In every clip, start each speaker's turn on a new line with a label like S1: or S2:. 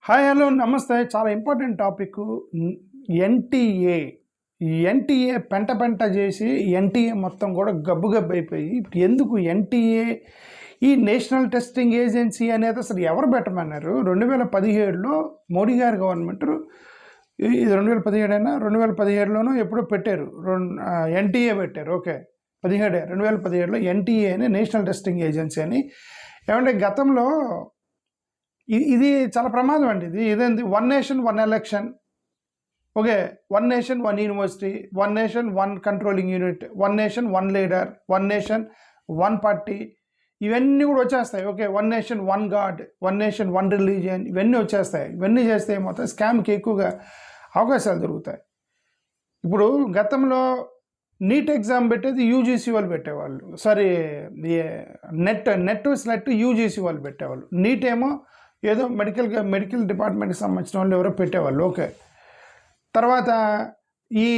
S1: Hi hello నమస్తే. చాలా important topic. NTA NTA పెంట పెంట చేసి ఎన్టీఏ మొత్తం కూడా గబ్బు గబ్బు అయిపోయి ఇప్పుడు ఎందుకు ఎన్టీఏ ఈ నేషనల్ టెస్టింగ్ ఏజెన్సీ అనేది అసలు ఎవరు పెట్టమన్నారు? 2017లో మోడీ గారి గవర్నమెంట్, ఇది 2017 అయినా 2017లోనూ ఎప్పుడో పెట్టారు, ఎన్టీఏ పెట్టారు. ఓకే, 2017లో ఎన్టీఏ అని నేషనల్ టెస్టింగ్ ఏజెన్సీ అని. ఏమంటే గతంలో ఇది చాలా ప్రమాదం అండి. ఇదేంటి one nation one election, okay, one nation one university, one nation one controlling unit, one nation one leader, one nation one party, ఇవన్నీ కూడా వచ్చేస్తాయి. Okay, one nation one God, one nation one religion, ఇవన్నీ వచ్చేస్తాయి. ఇవన్నీ చేస్తే ఏమవుతాయి, స్కామ్కి ఎక్కువగా అవకాశాలు దొరుకుతాయి. ఇప్పుడు గతంలో నీట్ ఎగ్జామ్ పెట్టేది యూజీసీ వాళ్ళు పెట్టేవాళ్ళు, సారీ నెట్ స్లెట్ యూజీసీ వాళ్ళు పెట్టేవాళ్ళు. నీట్ ఏమో ఏదో మెడికల్ డిపార్ట్మెంట్కి సంబంధించిన వాళ్ళు ఎవరో పెట్టేవాళ్ళు. ఓకే, తర్వాత ఈ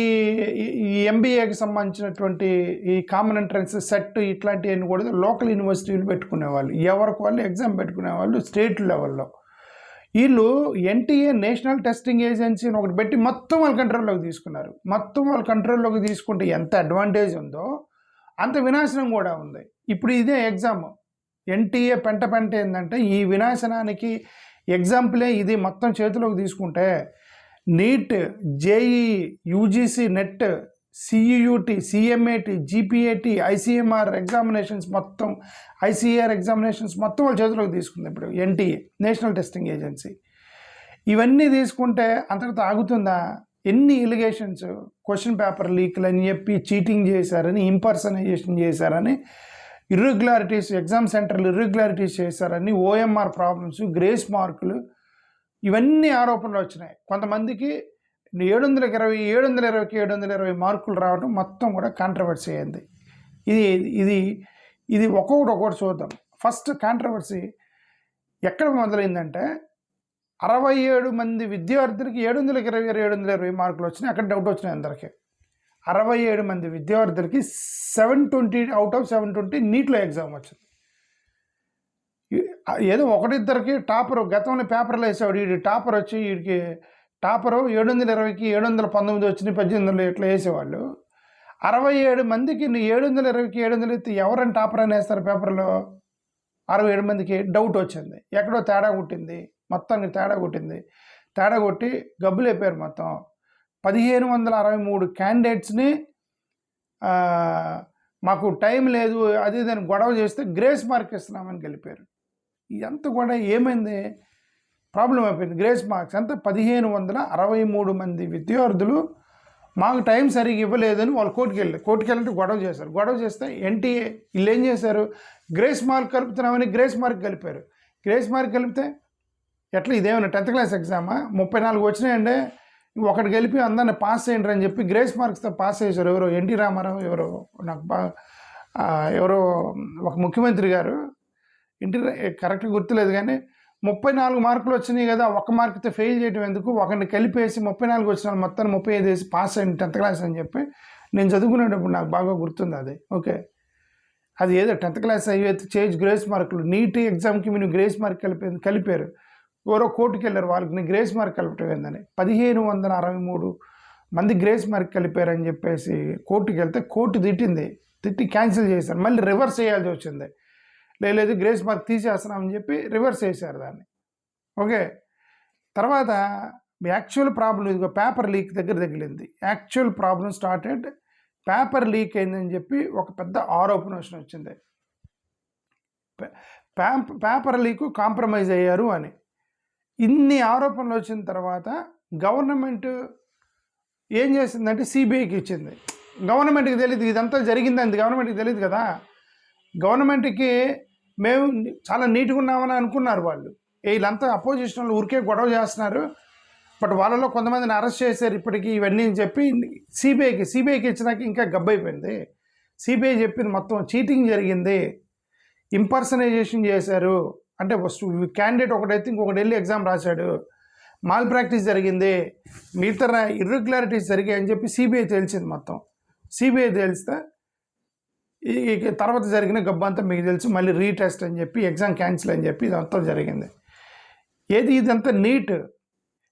S1: ఎంబీఏకి సంబంధించినటువంటి ఈ కామన్ ఎంట్రన్స్ సెట్ ఇట్లాంటివన్నీ కూడా లోకల్ యూనివర్సిటీలు పెట్టుకునేవాళ్ళు, ఎవరికి వాళ్ళు ఎగ్జామ్ పెట్టుకునేవాళ్ళు స్టేట్ లెవెల్లో. వీళ్ళు ఎన్టీఏ నేషనల్ టెస్టింగ్ ఏజెన్సీని ఒకటి పెట్టి మొత్తం వాళ్ళ కంట్రోల్లోకి తీసుకున్నారు. మొత్తం వాళ్ళ కంట్రోల్లోకి తీసుకుంటే ఎంత అడ్వాంటేజ్ ఉందో అంత వినాశనం కూడా ఉంది. ఇప్పుడు ఇదే ఎగ్జామ్ ఎన్టీఏ పెంట ఏంటంటే ఈ వినాశనానికి ఎగ్జాంపులే ఇది. మొత్తం చేతిలోకి తీసుకుంటే NEET, JEE, UGC NET, CUET, CMAT, GPAT, ICMR examinations మొత్తం, ఐసీఆర్ ఎగ్జామినేషన్స్ మొత్తం వాళ్ళ చేతిలోకి తీసుకుంది ఇప్పుడు ఎన్టీఏ నేషనల్ టెస్టింగ్ ఏజెన్సీ. ఇవన్నీ తీసుకుంటే అంతటితో ఆగుతుందా? ఎన్ని ఎలిగేషన్స్, క్వశ్చన్ పేపర్ లీక్లు అని చెప్పి, చీటింగ్ చేశారని, ఇంపర్సనైజేషన్ చేశారని, ఇర్రెగ్యులారిటీస్, ఎగ్జామ్ సెంటర్లు ఇర్రెగ్యులారిటీస్ చేశారని, ఓఎంఆర్ ప్రాబ్లమ్స్, గ్రేస్ మార్కులు, ఇవన్నీ ఆరోపణలు వచ్చినాయి. కొంతమందికి 720, 720 మార్కులు రావడం మొత్తం కూడా కాంట్రవర్సీ అయింది. ఇది ఒక్కొక్కటి చూద్దాం. ఫస్ట్ కాంట్రవర్సీ ఎక్కడ మొదలైందంటే 67 మంది విద్యార్థులకి 720 మార్కులు వచ్చినాయి. అక్కడ డౌట్ వచ్చినాయి అందరికీ. 67 మంది విద్యార్థులకి 720 అవుట్ ఆఫ్ 720 నీట్లో ఎగ్జామ్ వచ్చింది. ఏదో ఒకటిద్దరికి టాపర్ గతంలో పేపర్లో వేసేవాడు, వీడి టాపర్ వచ్చి, వీడికి టాపరు 720కి 719 వచ్చినాయి, 1800 ఇట్లా వేసేవాళ్ళు. 67 మందికి 720కి 700 ఎవరైనా టాపర్ అని వేస్తారు పేపర్లో? 67 మందికి డౌట్ వచ్చింది, ఎక్కడో తేడా కొట్టింది, మొత్తానికి తేడా కొట్టి గబ్బులు అయిపోయారు. మొత్తం 1563 క్యాండిడేట్స్ని మాకు టైం లేదు అది దాన్ని గొడవ చేస్తే గ్రేస్ మార్క్ ఇస్తున్నామని గెలిపారు. ఇదంతా కూడా ఏమైంది, ప్రాబ్లం అయిపోయింది. గ్రేస్ మార్క్స్ అంతా 1563 మంది విద్యార్థులు మాకు టైం సరిగ్గా ఇవ్వలేదని వాళ్ళు కోర్టుకి వెళ్ళి గొడవ చేస్తే ఎన్టీఏ వీళ్ళు ఏం చేశారు, గ్రేస్ మార్క్ కలుపుతున్నామని గ్రేస్ మార్క్ కలిపారు. గ్రేస్ మార్క్ కలిపితే ఎట్లా, ఇదేమన్నా 10th క్లాస్ ఎగ్జామా? 34 వచ్చినాయండి, ఒకటి గెలిపి అందరిని పాస్ చేయండి అని చెప్పి గ్రేస్ మార్క్స్తో పాస్ చేశారు. ఎవరో ఎన్టీ రామారావు, నాకు ఎవరో ఒక ముఖ్యమంత్రి గారు, కరెక్ట్గా గుర్తులేదు కానీ 34 మార్కులు వచ్చినాయి కదా, ఒక్క మార్కుతో ఫెయిల్ చేయడం ఎందుకు, ఒకరిని కలిపేసి 34 వచ్చిన మొత్తాన్ని 35 వేసి పాస్ అయ్యింది 10th క్లాస్ అని చెప్పి నేను చదువుకునేటప్పుడు నాకు బాగా గుర్తుంది అది. ఓకే, అది ఏదో 10th క్లాస్ అయితే గ్రేస్ మార్కులు, నీట్ ఎగ్జామ్కి మీరు గ్రేస్ మార్క్ కలిపారు. ఎవరో కోర్టుకి వెళ్ళారు, వాళ్ళకి గ్రేస్ మార్క్ కలపటం ఏందని 1563 మంది గ్రేస్ మార్క్ కలిపారని చెప్పేసి కోర్టుకి వెళ్తే కోర్టు తిట్టి క్యాన్సిల్ చేశారు. మళ్ళీ రివర్స్ చేయాల్సి వచ్చింది. లేదు గ్రేస్ మార్క్ తీసేస్తున్నామని చెప్పి రివర్స్ చేశారు దాన్ని. ఓకే, తర్వాత యాక్చువల్ ప్రాబ్లం ఇదిగో పేపర్ లీక్ దగ్గర తగిలింది. Actual problem started, paper leak అయిందని చెప్పి ఒక పెద్ద ఆరోపణ వచ్చింది. పేపర్ లీకు కాంప్రమైజ్ అయ్యారు అని. ఇన్ని ఆరోపణలు వచ్చిన తర్వాత గవర్నమెంట్ ఏం చేసిందంటే సిబిఐకి ఇచ్చింది. గవర్నమెంట్కి తెలియదు ఇదంతా జరిగిందని, గవర్నమెంట్కి తెలియదు కదా. గవర్నమెంట్కి మేము చాలా నీట్గా ఉన్నామని అనుకున్నారు వాళ్ళు. వీళ్ళంతా అపోజిషన్లు ఊరికే గొడవ చేస్తున్నారు, బట్ వాళ్ళలో కొంతమందిని అరెస్ట్ చేశారు ఇప్పటికీ, ఇవన్నీ చెప్పి సిబిఐకి ఇచ్చినాక ఇంకా గబ్బైపోయింది. సిబిఐ చెప్పింది మొత్తం చీటింగ్ జరిగింది, ఇంపర్సనైజేషన్ చేశారు అంటే క్యాండిడేట్ ఒకటైతే ఇంకొకటి వెళ్ళి ఎగ్జామ్ రాశాడు, మాల్ ప్రాక్టీస్ జరిగింది, మిగతా ఇర్రెగ్యులారిటీస్ జరిగాయని చెప్పి సిబిఐ తెలిసింది. మొత్తం సిబిఐ తెలిస్తే ఈ తర్వాత జరిగిన గబ్బంతా మీకు తెలుసు, మళ్ళీ రీటెస్ట్ అని చెప్పి ఎగ్జామ్ క్యాన్సిల్ అని చెప్పి ఇదంతా జరిగింది. ఏది ఇదంతా నీట్.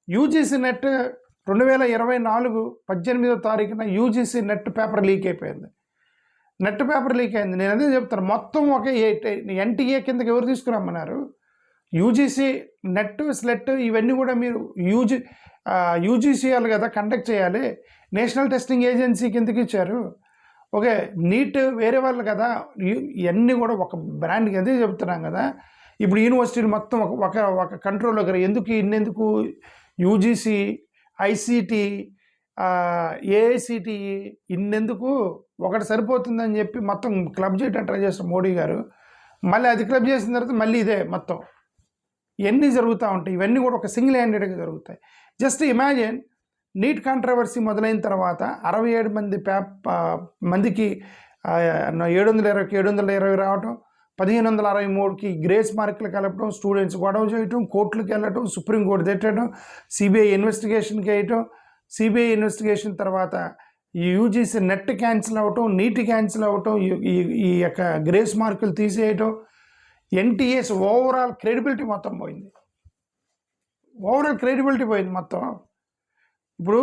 S1: యూజీసీ నెట్ 2024 18వ తారీఖున యూజీసీ నెట్ పేపర్ లీక్ అయిపోయింది. నెట్ పేపర్ లీక్ అయింది. నేను అదే చెప్తాను, మొత్తం ఒక ఎన్టీఏ కిందకి ఎవరు తీసుకురమ్మన్నారు? యూజీసీ నెట్ స్లెట్ ఇవన్నీ కూడా మీరు యూజీసీఎల్ కదా కండక్ట్ చేయాలి, నేషనల్ టెస్టింగ్ ఏజెన్సీ కిందకి ఇచ్చారు. ఓకే, నీట్ వేరే వాళ్ళు కదా, ఇవన్నీ కూడా ఒక బ్రాండ్కి అదే చెప్తున్నాం కదా. ఇప్పుడు యూనివర్సిటీలు మొత్తం ఒక కంట్రోల్ దగ్గర ఎందుకు యూజీసీ, ఐసీటీ, ఏఐసిటిఈ ఇన్నెందుకు, ఒకటి సరిపోతుందని చెప్పి మొత్తం క్లబ్ చేయడం ట్రై చేస్తారు మోడీ గారు. మళ్ళీ అది క్లబ్ చేసిన తర్వాత మళ్ళీ ఇదే మొత్తం ఇవన్నీ జరుగుతూ ఉంటాయి. ఇవన్నీ కూడా ఒక సింగిల్ హ్యాండెడ్గా జరుగుతాయి. జస్ట్ ఇమాజిన్, నీట్ కాంట్రవర్సీ మొదలైన తర్వాత 67 మందికి 720కి 720 రావటం, 1563కి గ్రేస్ మార్కులు కలపడం, స్టూడెంట్స్ గొడవ చేయటం, కోర్టులకు వెళ్ళటం, సుప్రీంకోర్టు తిట్టడం, సిబిఐ ఇన్వెస్టిగేషన్కి వేయటం, సిబిఐ ఇన్వెస్టిగేషన్ తర్వాత యూజీసీ నెట్ క్యాన్సిల్ అవ్వటం, నీట్ క్యాన్సిల్ అవ్వటం, ఈ యొక్క గ్రేస్ మార్కులు తీసేయటం, ఎన్టీఏస్ ఓవరాల్ క్రెడిబిలిటీ మొత్తం పోయింది. మొత్తం. ఇప్పుడు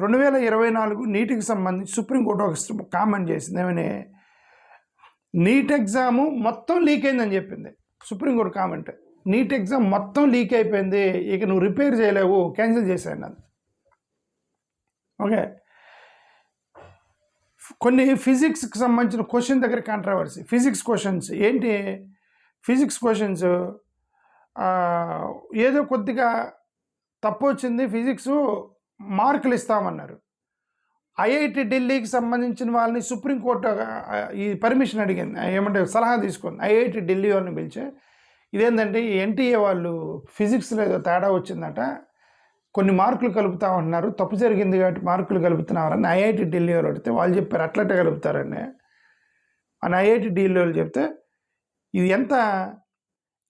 S1: 2024 నీటికి సంబంధించి సుప్రీంకోర్టు ఒక కామెంట్ చేసింది. ఏమని, నీట్ ఎగ్జాము మొత్తం లీక్ అయిందని చెప్పింది సుప్రీంకోర్టు కామెంట్. నీట్ ఎగ్జామ్ మొత్తం లీక్ అయిపోయింది, ఇక నువ్వు రిపేర్ చేయలేవు, క్యాన్సిల్ చేశాను అది. ఓకే, కొన్ని ఫిజిక్స్కి సంబంధించిన క్వశ్చన్ దగ్గర కాంట్రవర్సీ. ఫిజిక్స్ క్వశ్చన్స్ ఏంటి? ఫిజిక్స్ క్వశ్చన్స్ ఏదో కొద్దిగా తప్పు వచ్చింది, ఫిజిక్స్ మార్కులు ఇస్తామన్నారు. ఐఐటి ఢిల్లీకి సంబంధించిన వాళ్ళని సుప్రీంకోర్టు ఈ పర్మిషన్ అడిగింది, ఏమంటే సలహా తీసుకుంది. ఐఐటి ఢిల్లీ వాళ్ళని పిలిచి, ఇదేంటంటే ఎన్టీఏ వాళ్ళు ఫిజిక్స్లో ఏదో తేడా వచ్చిందట, కొన్ని మార్కులు కలుపుతా ఉంటున్నారు, తప్పు జరిగింది కాబట్టి మార్కులు కలుపుతున్నారని ఐఐటి ఢిల్లీ వాళ్ళు అడిగితే వాళ్ళు చెప్పారు అట్లట్టే కలుపుతారని. అని ఐఐటి ఢిల్లీ వాళ్ళు చెప్తే ఇది ఎంత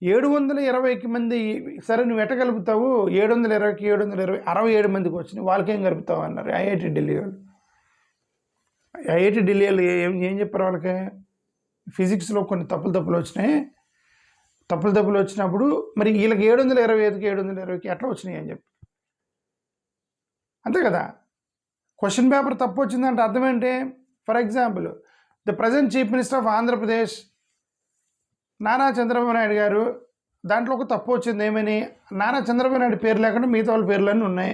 S1: 720కి మంది, సరే నువ్వు ఎట్ట కలుపుతావు, 720కి 720 67 మందికి వచ్చినాయి, వాళ్ళకేం కలుపుతావు అన్నారు ఐఐటి ఢిల్లీ వాళ్ళు. ఐఐటి ఢిల్లీ వాళ్ళు ఏం చెప్పారు వాళ్ళకి, ఫిజిక్స్లో కొన్ని తప్పులు వచ్చినాయి, తప్పులు వచ్చినప్పుడు మరి వీళ్ళకి 725కి 720కి ఎట్లా వచ్చినాయి అని చెప్పి. అంతే కదా, క్వశ్చన్ పేపర్ తప్పు వచ్చిందంటే అర్థం ఏంటి? For example, the present chief minister of Andhra Pradesh Nara Chandrababu Naidu గారు, దాంట్లో ఒక తప్పు వచ్చింది. ఏమని? నారా చంద్రబాబు నాయుడు పేరు లేకుండా మిగతా వాళ్ళ పేర్లన్నీ ఉన్నాయి.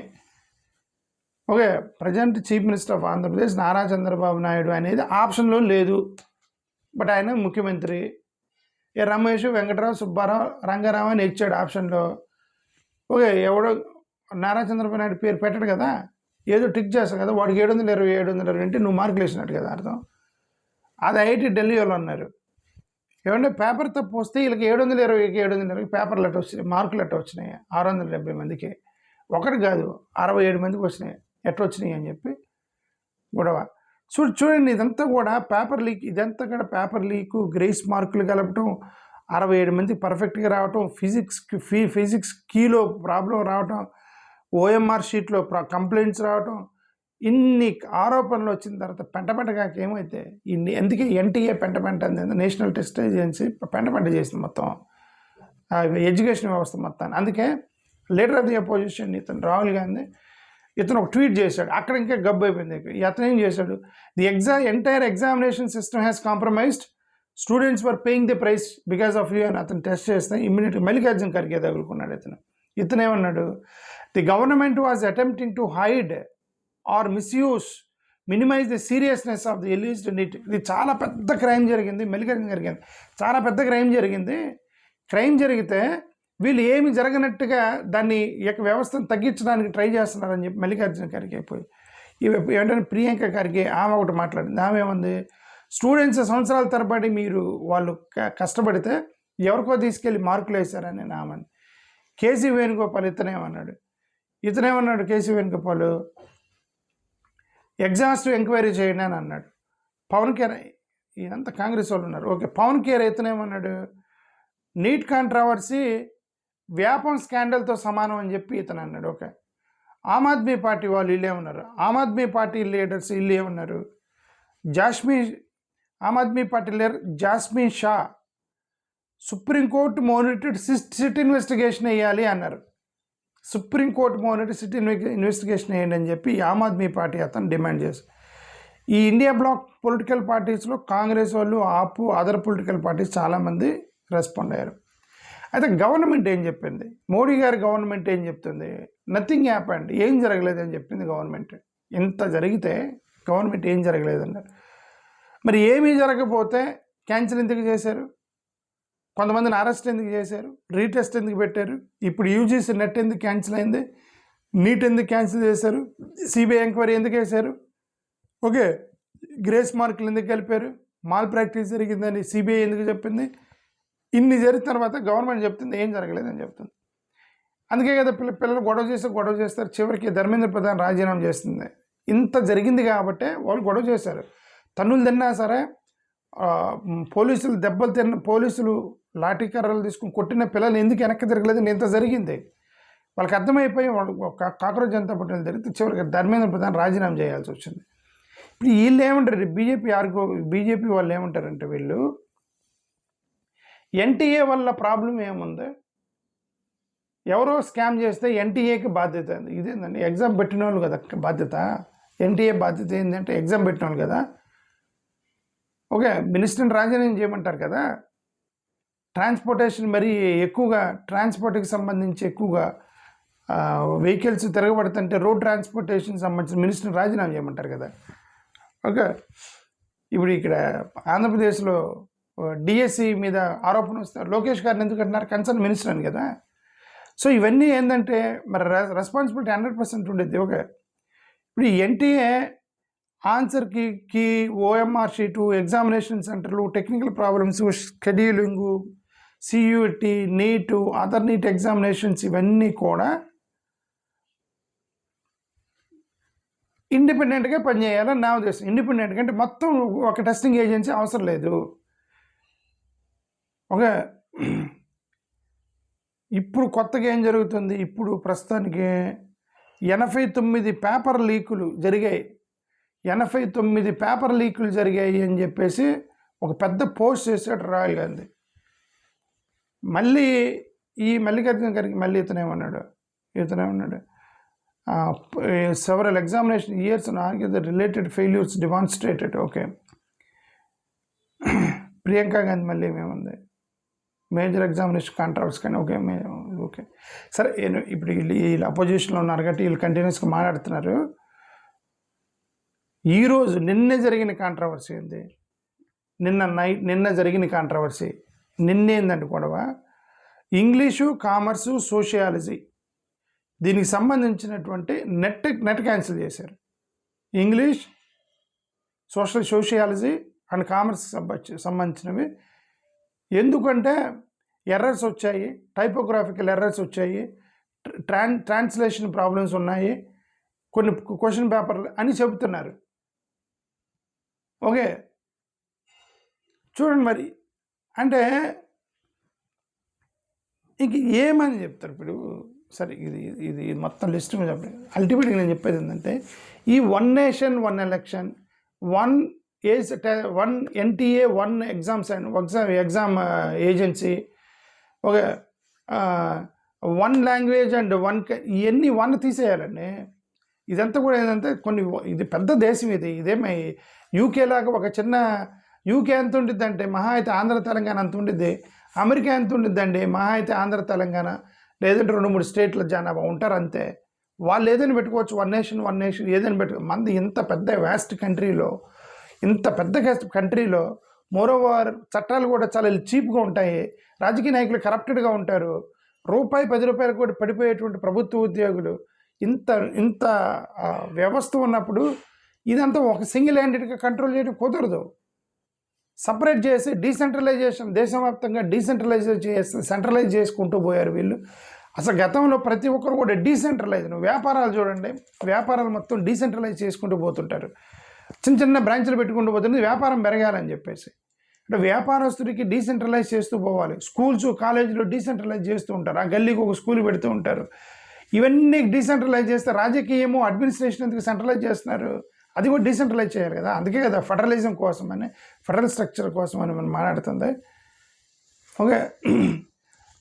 S1: Okay, present chief minister of Andhra Pradesh Nara Chandrababu Naidu అనేది ఆప్షన్లో లేదు, బట్ ఆయన ముఖ్యమంత్రి. రమేష్, వెంకటరావు, సుబ్బారావు, రంగారావు అని ఇచ్చాడు ఆప్షన్లో. ఓకే, ఎవడో నారా చంద్రబాబు నాయుడు పేరు పెట్టాడు కదా, ఏదో టిక్ చేస్తాడు కదా, వాడికి 720 720 అంటే నువ్వు మార్కులు వేసినట్టు కదా అర్థం. అది ఐఐటి ఢిల్లీ వాళ్ళు అన్నారు. ఏమంటే పేపర్ తప్పు వస్తే వీళ్ళకి 720కి 720 పేపర్లు అట్ట వచ్చినాయి, మార్కులు అట్ట వచ్చినాయి 670 మందికి, ఒకటి కాదు 67 మందికి వచ్చినాయి, ఎట్ట వచ్చినాయి అని చెప్పి గొడవ. చూడండి, ఇదంతా కూడా పేపర్ లీక్, ఇదంతా కూడా పేపర్ లీకు, గ్రేస్ మార్కులు కలపటం, 67 మంది పర్ఫెక్ట్గా రావటం, ఫిజిక్స్ కీలో ప్రాబ్లం రావటం, ఓఎంఆర్ షీట్లో కంప్లైంట్స్ రావటం, ఇన్ని ఆరోపణలు వచ్చిన తర్వాత పెంటగా ఏమైతే ఎందుకే ఎన్టీఏ పెంట అంది, నేషనల్ టెస్ట్ ఏజెన్సీ పెంట చేసింది మొత్తం ఎడ్యుకేషన్ వ్యవస్థ మొత్తాన్ని. అందుకే లీడర్ ఆఫ్ ది అపోజిషన్ ఇతను రాహుల్ గాంధీ, ఇతను ఒక ట్వీట్ చేశాడు, అక్కడ ఇంకా గబ్బు అయిపోయింది. అతను ఏం చేశాడు, the entire examination system has compromised, students were paying the price because of you అని అతను టెస్ట్ చేస్తే ఇమ్మీడియట్గా మల్లికార్జున ఖర్గే తగులుకున్నాడు. ఇతను ఏమన్నాడు, the government was attempting to hide or misuse minimize the seriousness of the alleged NEET. ఇది చాలా పెద్ద క్రైమ్ జరిగింది, మల్లికార్జున ఖర్గే చాలా పెద్ద క్రైమ్ జరిగింది. క్రైమ్ జరిగితే వీళ్ళు ఏమి జరగనట్టుగా దాన్ని యొక్క వ్యవస్థను తగ్గించడానికి ట్రై చేస్తున్నారని చెప్పి మల్లికార్జున ఖర్గే అయిపోయి ఏంటంటే ప్రియాంక ఖర్గే ఆమె ఒకటి మాట్లాడింది. ఆమె ఏమంది, స్టూడెంట్స్ సంవత్సరాల తరబడి మీరు వాళ్ళు కష్టపడితే ఎవరికో తీసుకెళ్ళి మార్కులు వేశారని ఆమె. కేసీ వేణుగోపాల్ ఇతనేమన్నాడు కేసీ వేణుగోపాల్, ఎగ్జాస్టివ్ ఎంక్వైరీ చేయండి అని అన్నాడు. పవన్ కేర్, ఇదంతా కాంగ్రెస్ వాళ్ళు ఉన్నారు. ఓకే, పవన్ కేర్ ఇతనేమన్నాడు, నీట్ కాంట్రవర్సీ వ్యాపం స్కాండల్తో సమానం అని చెప్పి ఇతను అన్నాడు. ఓకే, ఆమ్ ఆద్మీ పార్టీ వాళ్ళు వీళ్ళేమన్నారు, ఆమ్ ఆద్మీ పార్టీ లీడర్స్ వీళ్ళు ఏమన్నారు, Aam Aadmi Party leader Jasmine Shah supreme court monitored SIT investigation వేయాలి అన్నారు. సుప్రీంకోర్టు మోనిటెడ్ సిట్ ఇన్వెస్టిగేషన్ వేయండి అని చెప్పి ఆమ్ ఆద్మీ పార్టీ అతను డిమాండ్ చేశారు. ఈ ఇండియా బ్లాక్ పొలిటికల్ పార్టీస్లో కాంగ్రెస్ వాళ్ళు, ఆపు, అదర్ పొలిటికల్ పార్టీస్ చాలామంది రెస్పాండ్ అయ్యారు. అయితే గవర్నమెంట్ ఏం చెప్పింది, మోడీ గారి గవర్నమెంట్ ఏం చెప్తుంది, నథింగ్ హ్యాపెండ్, ఏం జరగలేదని చెప్పింది గవర్నమెంట్. ఇంత జరిగితే గవర్నమెంట్ ఏం జరగలేదన్నారు. మరి ఏమీ జరగకపోతే క్యాన్సిల్ ఎందుకు చేశారు, కొంతమందిని అరెస్ట్ ఎందుకు చేశారు, రీటెస్ట్ ఎందుకు పెట్టారు, ఇప్పుడు యూజీసీ నెట్ ఎందుకు క్యాన్సిల్ అయింది, నీట్ ఎందుకు క్యాన్సిల్ చేశారు, సిబిఐ ఎంక్వైరీ ఎందుకు వేశారు, ఓకే, గ్రేస్ మార్కులు ఎందుకు కలిపారు, మాల్ ప్రాక్టీస్ జరిగిందని సిబిఐ ఎందుకు చెప్పింది. ఇన్ని జరిగిన తర్వాత గవర్నమెంట్ చెప్తుంది ఏం జరగలేదని చెప్తుంది. అందుకే కదా పిల్లలు గొడవ చేస్తారు, చివరికి ధర్మేంద్ర ప్రధాన్ రాజీనామా చేస్తుంది. ఇంత జరిగింది కాబట్టే వాళ్ళు గొడవ చేశారు. తన్నులు తిన్నా సరే, పోలీసులు దెబ్బలు పోలీసులు లాఠీ కర్రలు తీసుకుని కొట్టిన పిల్లలు ఎందుకు వెనక్కి తిరగలేదు, ఇంత జరిగింది. వాళ్ళకి అర్థమైపోయి వాళ్ళు కాక్రోజ్ జనతా పార్టీలు జరిగితే చివరికి ధర్మేంద్ర ప్రధాన్ రాజీనామా చేయాల్సి వచ్చింది. ఇప్పుడు వీళ్ళు ఏమంటారు, బీజేపీ వాళ్ళు ఏమంటారంటే, వీళ్ళు ఎన్టీఏ వల్ల ప్రాబ్లం ఏముంది, ఎవరో స్కామ్ చేస్తే ఎన్టీఏకి బాధ్యత. ఇదేందండి, ఎగ్జామ్ పెట్టిన వాళ్ళు కదా బాధ్యత. ఎన్టీఏ బాధ్యత ఏంటంటే ఎగ్జామ్ పెట్టిన వాళ్ళు కదా. ఓకే, మినిస్టర్ని రాజీనామా చేయమంటారు కదా. ట్రాన్స్పోర్టేషన్ మరీ ఎక్కువగా, ట్రాన్స్పోర్ట్కి సంబంధించి ఎక్కువగా వెహికల్స్ తిరగబడుతుంటే రోడ్ ట్రాన్స్పోర్టేషన్ సంబంధించిన మినిస్టర్ని రాజీనామా చేయమంటారు కదా. ఓకే, ఇప్పుడు ఇక్కడ ఆంధ్రప్రదేశ్లో డిఎస్సి మీద ఆరోపణ వస్తారు, లోకేష్ గారిని ఎందుకు అంటున్నారు, కన్సర్న్ మినిస్టర్ అని కదా. సో ఇవన్నీ ఏంటంటే మరి రెస్పాన్సిబిలిటీ 100% ఉండేది. ఓకే, ఇప్పుడు ఎన్టీఏ ఆన్సర్కి ఓఎంఆర్ షీటు, ఎగ్జామినేషన్ సెంటర్లు, టెక్నికల్ ప్రాబ్లమ్స్, షెడ్యూలింగు, సియూటీ, నీటు, అదర్ నీట్ ఎగ్జామినేషన్స్ ఇవన్నీ కూడా ఇండిపెండెంట్గా పనిచేయాలని నా ఉద్దేశం. ఇండిపెండెంట్గా అంటే మొత్తం ఒక టెస్టింగ్ ఏజెన్సీ అవసరం లేదు. ఓకే, ఇప్పుడు కొత్తగా ఏం జరుగుతుంది, ఇప్పుడు ప్రస్తుతానికి 89 పేపర్ లీకులు జరిగాయి. 89 పేపర్ లీకులు జరిగాయి అని చెప్పేసి ఒక పెద్ద పోస్ట్ చేశాడు రాహుల్ గాంధీ. మళ్ళీ ఈ మల్లికార్జున గారికి మళ్ళీ ఇతనేమన్నాడు several examination years the related failures demonstrated. Okay, Priyanka Gandhi మళ్ళీ ఏమేముంది, మేజర్ ఎగ్జామినేషన్ కాంట్రావర్స్ కానీ. ఓకే సరే, ఇప్పుడు వీళ్ళు అపోజిషన్లో ఉన్నారు కాబట్టి వీళ్ళు కంటిన్యూస్గా మాట్లాడుతున్నారు. ఈరోజు నిన్నే జరిగిన కాంట్రవర్సీ ఏంది, నిన్న జరిగిన కాంట్రవర్సీ నిన్నేందంటే గొడవ, ఇంగ్లీషు, కామర్సు, సోషియాలజీ దీనికి సంబంధించినటువంటి నెట్ క్యాన్సిల్ చేశారు. ఇంగ్లీష్, సోషియాలజీ అండ్ కామర్స్కి సంబంధించినవి. ఎందుకంటే ఎర్రర్స్ వచ్చాయి, టైపోగ్రాఫికల్ ఎర్రర్స్ వచ్చాయి, ట్రాన్స్లేషన్ ప్రాబ్లమ్స్ ఉన్నాయి, కొన్ని క్వశ్చన్ పేపర్లు అని చెబుతున్నారు. ఓకే, చూడండి మరి, అంటే ఇంక ఏమని చెప్తారు ఇప్పుడు. సరే, ఇది మొత్తం లిస్ట్ మీద చెప్పండి. అల్టిమేట్గా నేను చెప్పేది ఏంటంటే, ఈ 1 nation 1 election, 1 NTA, 1 exam agency, okay, 1 language and 1 ఇవన్నీ 1 తీసేయాలండి. ఇదంతా కూడా ఏంటంటే ఇది పెద్ద దేశం, ఇదేమై యూకే లాగా ఒక చిన్న, యూకే ఎంత ఉండిద్దంటే మహా అయితే ఆంధ్ర తెలంగాణ అంత ఉండిద్ది, అమెరికా ఎంత ఉండిద్దండి మహా అయితే ఆంధ్ర తెలంగాణ, లేదంటే 2-3 స్టేట్ల జనాభా ఉంటారు అంతే. వాళ్ళు ఏదైనా పెట్టుకోవచ్చు, 1 నేషన్ ఏదైనా మంది ఇంత పెద్ద వ్యాస్ట్ కంట్రీలో, ఇంత పెద్ద కంట్రీలో మోరోవర్ చట్టాలు కూడా చాలా చీప్గా ఉంటాయి, రాజకీయ నాయకులు కరప్టెడ్గా ఉంటారు, ₹10 కూడా పడిపోయేటువంటి ప్రభుత్వ ఉద్యోగులు, ఇంత వ్యవస్థ ఉన్నప్పుడు ఇదంతా ఒక సింగిల్ హ్యాండెడ్గా కంట్రోల్ చేయడం కుదరదు. సపరేట్ చేసి డీసెంట్రలైజేషన్, దేశవ్యాప్తంగా సెంట్రలైజ్ చేసుకుంటూ పోయారు వీళ్ళు. అసలు గతంలో ప్రతి ఒక్కరు కూడా డీసెంట్రలైజ్, వ్యాపారాలు చూడండి, వ్యాపారాలు మొత్తం డీసెంట్రలైజ్ చేసుకుంటూ పోతుంటారు, చిన్న బ్రాంచ్లు పెట్టుకుంటూ పోతుంది వ్యాపారం పెరగాలని చెప్పేసి. అంటే వ్యాపారస్తుడికి డీసెంట్రలైజ్ చేస్తూ పోవాలి. స్కూల్స్, కాలేజీలు డీసెంట్రలైజ్ చేస్తూ ఉంటారు, ఆ గల్లీకి ఒక స్కూల్ పెడుతూ ఉంటారు. ఇవన్నీ డీసెంట్రలైజ్ చేస్తే రాజకీయము, అడ్మినిస్ట్రేషన్ ఎందుకు సెంట్రలైజ్ చేస్తున్నారు, అది కూడా డీసెంట్రలైజ్ చేయాలి కదా. అందుకే కదా ఫెడరలిజం కోసం అని, ఫెడరల్ స్ట్రక్చర్ కోసం అని మనం మాట్లాడుతుంది. ఓకే.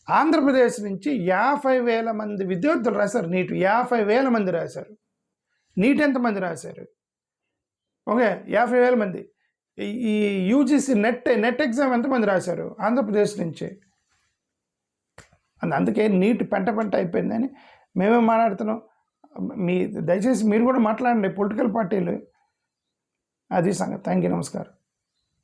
S1: ఆంధ్రప్రదేశ్ నుంచి 50,000 మంది విద్యార్థులు రాశారు నీట్. 50,000 మంది రాశారు. నీట్ ఎంతమంది రాశారు? ఓకే, 50,000 మంది. ఈ యూజీసీ నెట్ ఎగ్జామ్ ఎంతమంది రాశారు ఆంధ్రప్రదేశ్ నుంచి? అందుకే నీట్ పెంట అయిపోయిందని మేమే మాట్లాడుతున్నాం. దయచేసి మీరు కూడా మాట్లాడండి, పొలిటికల్ పార్టీలు. అది సంగతి. Thank you. నమస్కారం.